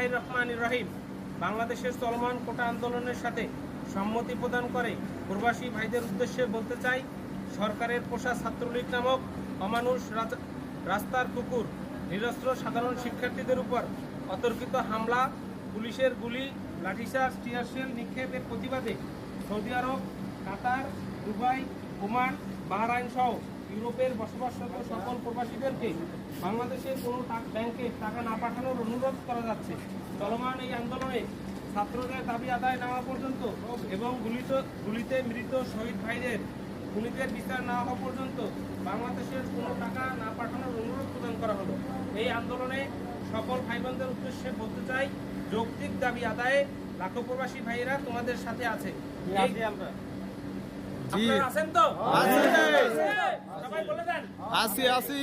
বিসমিল্লাহির রহমানির রহিম। বাংলাদেশের চলমান কোটা আন্দোলনের সাথে সম্মতি প্রদান করে প্রবাসী ভাইদের উদ্দেশ্যে বলতে চাই, সরকারের পোষা ছাত্রলীগ নামক অমানুষ রাস্তার কুকুর নিরস্ত্র সাধারণ শিক্ষার্থীদের উপর অতর্কিত হামলা, পুলিশের গুলি, লাঠিচার্জ, টিয়ারশেল নিক্ষেপের প্রতিবাদে সৌদি আরব, কাতার, দুবাই, ওমান, বাহরাইন সহ ইউরোপের বসবাসরত সকল প্রবাসীদেরকে বাংলাদেশের কোনো ব্যাংকে টাকা না পাঠানোর অনুরোধ করা যাচ্ছে। চলমান এই আন্দোলনে ছাত্রদের দাবি আদায় নেওয়া পর্যন্ত এবং গুলিতে মৃত শহীদ ভাইদের খুনিদের বিচার না হওয়া পর্যন্ত বাংলাদেশের কোনো টাকা না পাঠানোর অনুরোধ প্রদান করা হলো। এই আন্দোলনে সকল ভাই বোনদের উদ্দেশ্যে বলতে চাই, যৌক্তিক দাবি আদায়ে লাখো প্রবাসী ভাইয়েরা তোমাদের সাথে আছে। আপনারা আছেন তো? সবাই বলে দেন। আসি।